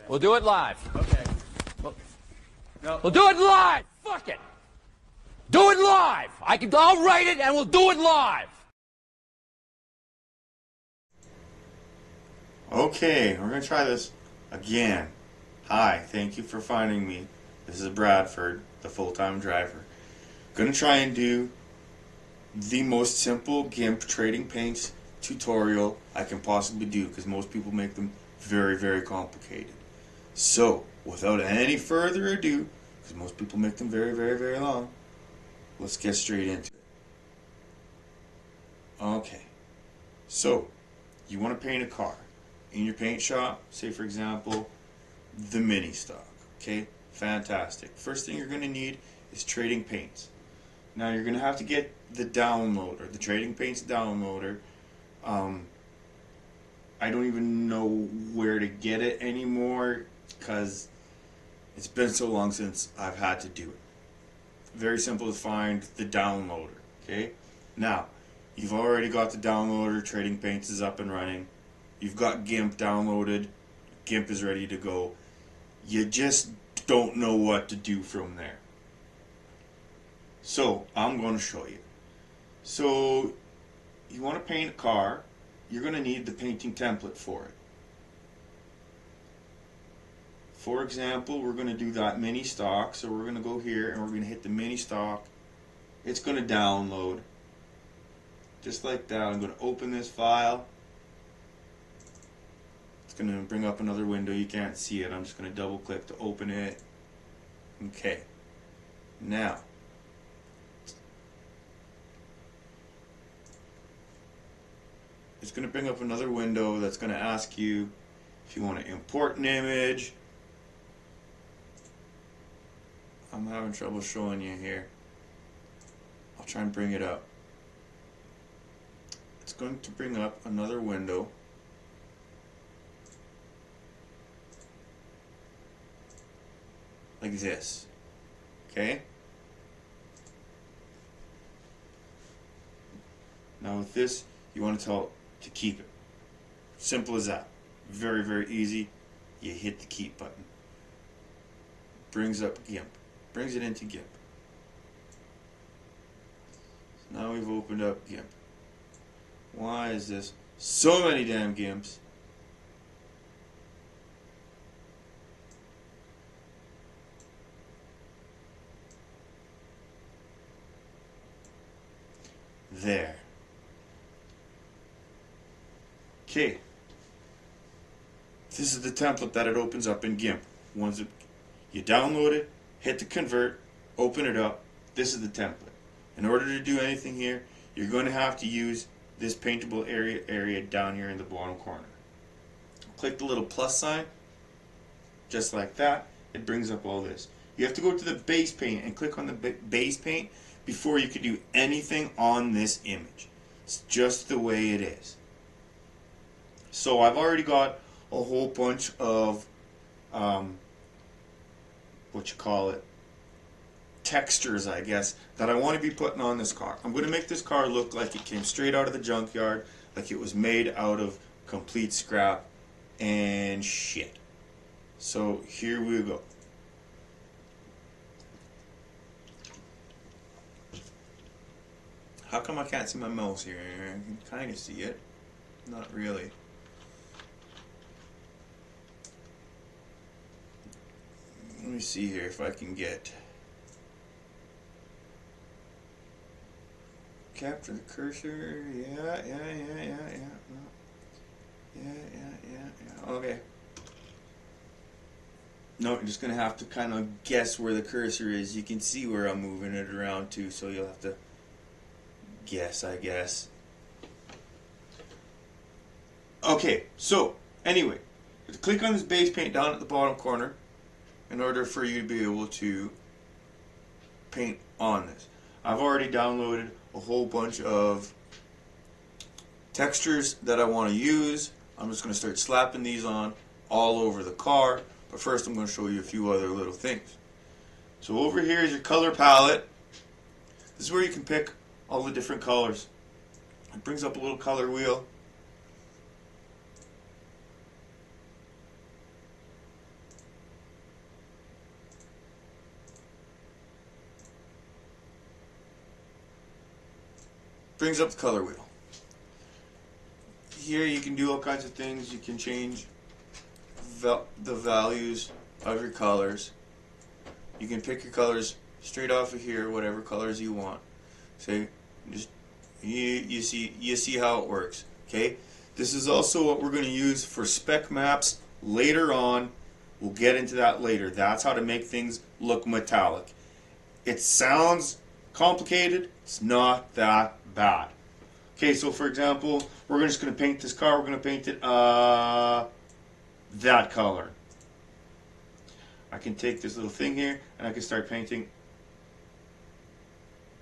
We'll do it live. Okay. No. We'll do it live. Fuck it. Do it live. I'll write it and we'll do it live. Okay, we're going to try this again. Hi, thank you for finding me. This is Bradford, the full-time driver. Going to try and do the most simple Gimp trading paints tutorial I can possibly do, because most people make them very, very complicated. So, without any further ado, because most people make them very, very, very long, let's get straight into it. Okay, so you want to paint a car in your paint shop, say for example the mini stock. Okay, fantastic. First thing you're going to need is trading paints. Now you're going to have to get the downloader, the trading paints downloader. I don't even know where to get it anymore because it's been so long since I've had to do it. Very simple to find the downloader. Okay, now you've already got the downloader, trading paints is up and running. You've got Gimp downloaded, Gimp is ready to go. You just don't know what to do from there. So I'm going to show you. So you want to paint a car, you're going to need the painting template for it. For example, we're going to do that mini stock, so we're going to go here and we're going to hit the mini stock. It's going to download. Just like that. I'm going to open this file. It's going to bring up another window. You can't see it. I'm just going to double click to open it. Okay. Now, it's going to bring up another window that's going to ask you if you want to import an image. I'm having trouble showing you here. I'll try and bring it up. It's going to bring up another window. Like this. Okay? Now with this, you want to tell it to keep it. Simple as that. Very, very easy. You hit the keep button. Brings up Gimp. Brings it into Gimp. So now we've opened up Gimp. Why is this so many damn Gimps? There. Okay. This is the template that it opens up in Gimp. Once you download it, hit the convert, open it up. This is the template. In order to do anything here, you're going to have to use this paintable area down here in the bottom corner. Click the little plus sign, just like that. It brings up all this. You have to go to the base paint and click on the base paint before you can do anything on this image. It's just the way it is. So I've already got a whole bunch of textures, I guess, that I want to be putting on this car. I'm going to make this car look like it came straight out of the junkyard, like it was made out of complete scrap and shit. So here we go. How come I can't see my mouse here? I can kind of see it. Not really. Let me see here if I can get... Capture the cursor. Yeah. Okay. No, you're just going to have to kind of guess where the cursor is. You can see where I'm moving it around to, so you'll have to guess, I guess. Okay, so anyway, you have to click on this base paint down at the bottom corner in order for you to be able to paint on this. I've already downloaded a whole bunch of textures that I want to use. I'm just going to start slapping these on all over the car, but first I'm going to show you a few other little things. So over here is your color palette. This is where you can pick all the different colors. It brings up a little color wheel. brings up the color wheel. Here you can do all kinds of things. You can change the values of your colors. You can pick your colors straight off of here, whatever colors you want. So just you see how it works. Okay, this is also what we're going to use for spec maps later on. We'll get into that later. That's how to make things look metallic. It sounds complicated. It's not that bad. Okay, so for example, we're just going to paint this car. We're going to paint it that color. I can take this little thing here and I can start painting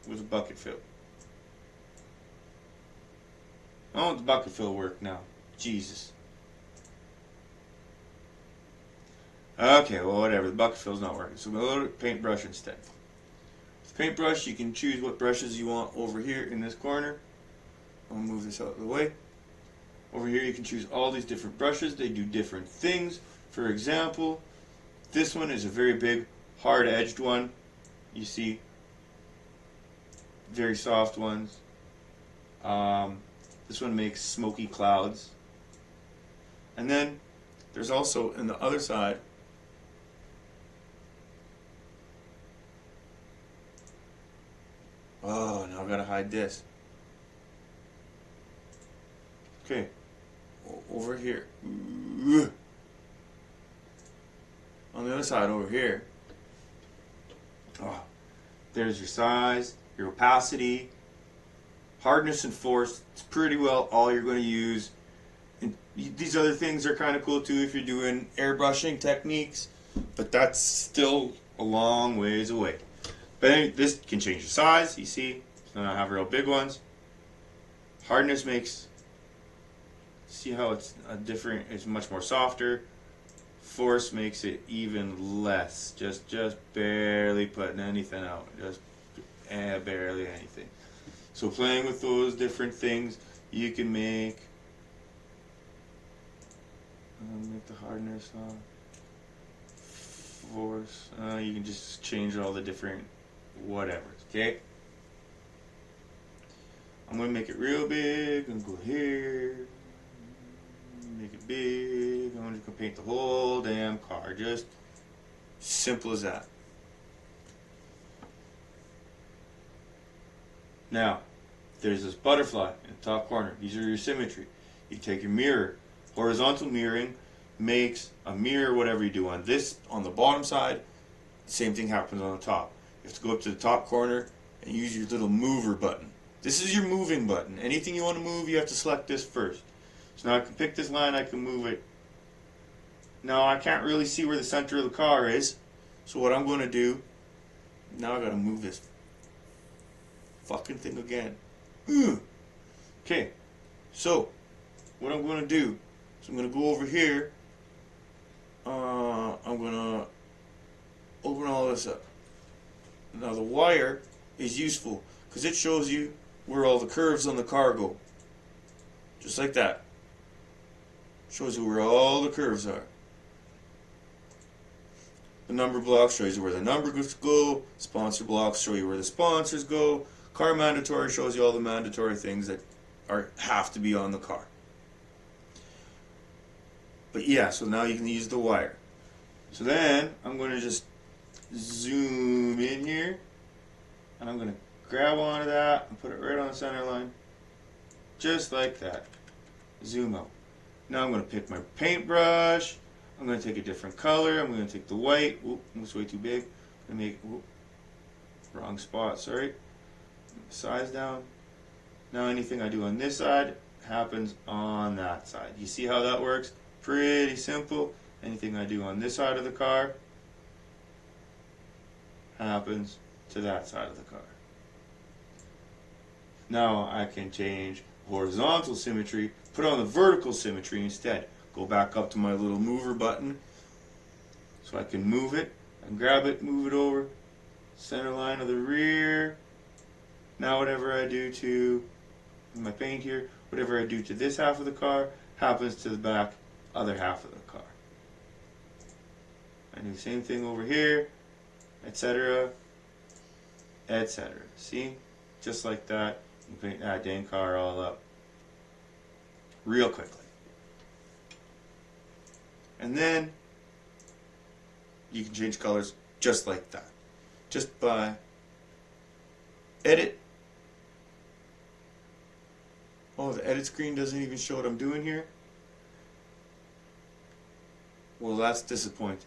with a bucket fill. I want the bucket fill work now. Jesus. Okay, well whatever. The bucket fill's not working. So we'll go to paintbrush instead. With paintbrush, you can choose what brushes you want over here in this corner. I'll move this out of the way. Over here you can choose all these different brushes. They do different things. For example, this one is a very big, hard-edged one. You see, very soft ones. This one makes smoky clouds. And then there's also, on the other side, oh, now I've got to hide this. Okay, over here. On the other side, over here, oh, there's your size, your opacity, hardness and force. It's pretty well all you're going to use. And these other things are kind of cool too if you're doing airbrushing techniques, but that's still a long ways away. But anyway, this can change the size. You see, so I have real big ones. Hardness makes, see how it's different. It's much more softer. Force makes it even less. Just barely putting anything out. Just barely anything. So playing with those different things, you can make the hardness, force. You can just change all the different whatevers. Okay. I'm gonna make it real big. I'm gonna go here. Make it big. I'm just gonna paint the whole damn car. Just simple as that. Now, there's this butterfly in the top corner. These are your symmetry. You take your mirror. Horizontal mirroring makes a mirror whatever you do on this, on the bottom side. Same thing happens on the top. You have to go up to the top corner and use your little mover button. This is your moving button. Anything you want to move, you have to select this first. So now I can pick this line, I can move it. Now I can't really see where the center of the car is. So what I'm going to do, now I got to move this fucking thing again. Okay, so what I'm going to do is I'm going to go over here. I'm going to open all this up. Now the wire is useful because it shows you where all the curves on the car go. Just like that. Shows you where all the curves are. The number blocks shows you where the numbers go. Sponsor blocks show you where the sponsors go. Car mandatory shows you all the mandatory things that have to be on the car. But yeah, so now you can use the wire. So then I'm going to just zoom in here, and I'm going to grab onto that and put it right on the center line, just like that. Zoom out. Now I'm going to pick my paintbrush. I'm going to take a different color. I'm going to take the white. Oop, that's way too big. I'm going to make, wrong spot, sorry. Size down. Now anything I do on this side happens on that side. You see how that works? Pretty simple. Anything I do on this side of the car happens to that side of the car. Now I can change horizontal symmetry, put on the vertical symmetry instead. Go back up to my little mover button so I can move it and grab it, move it over, center line of the rear. Now whatever I do to my paint here, whatever I do to this half of the car happens to the back other half of the car. I do the same thing over here, etc., etc. See? Just like that. and paint that dang car all up real quickly. And then you can change colors just like that. Just by edit. Oh, the edit screen doesn't even show what I'm doing here. Well, that's disappointing.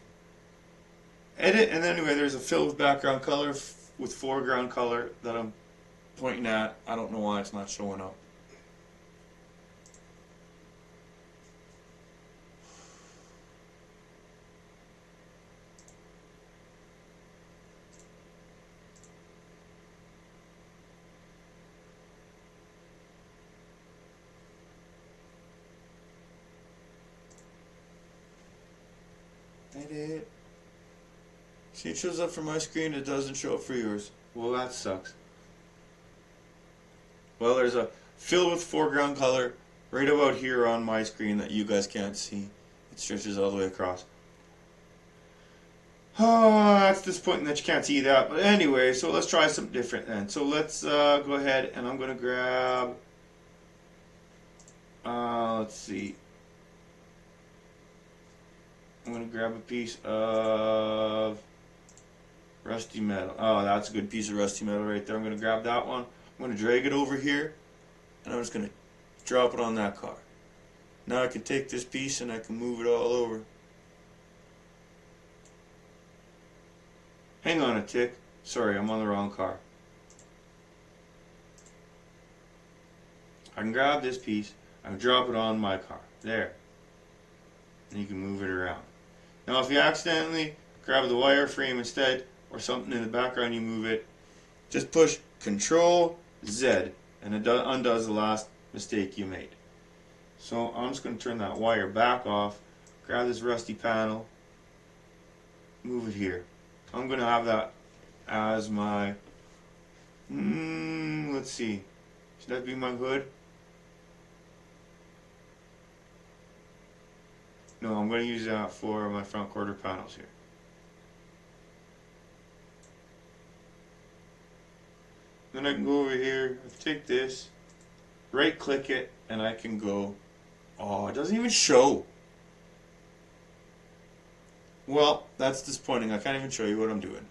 Edit, and then anyway, there's a fill with background color with foreground color that I'm pointing at. I don't know why it's not showing up. Edit. See, it shows up for my screen, it doesn't show up for yours. Well, that sucks. Well, there's a fill with foreground color right about here on my screen that you guys can't see. It stretches all the way across. Oh, that's disappointing that you can't see that. But anyway, so let's try something different then. So let's go ahead and I'm going to grab, let's see. I'm going to grab a piece of rusty metal. Oh, that's a good piece of rusty metal right there. I'm going to grab that one. I'm going to drag it over here, and I'm just going to drop it on that car. Now I can take this piece and I can move it all over. Hang on a tick. Sorry, I'm on the wrong car. I can grab this piece, I can drop it on my car. There. And you can move it around. Now if you accidentally grab the wireframe instead, or something in the background, you move it, just push Control Z, and it undoes the last mistake you made. So I'm just going to turn that wire back off, grab this rusty panel, move it here. I'm going to have that as my, let's see, should that be my hood? No, I'm going to use that for my front quarter panels here. Then I can go over here, take this, right click it, and I can go, oh, it doesn't even show. Well, that's disappointing. I can't even show you what I'm doing.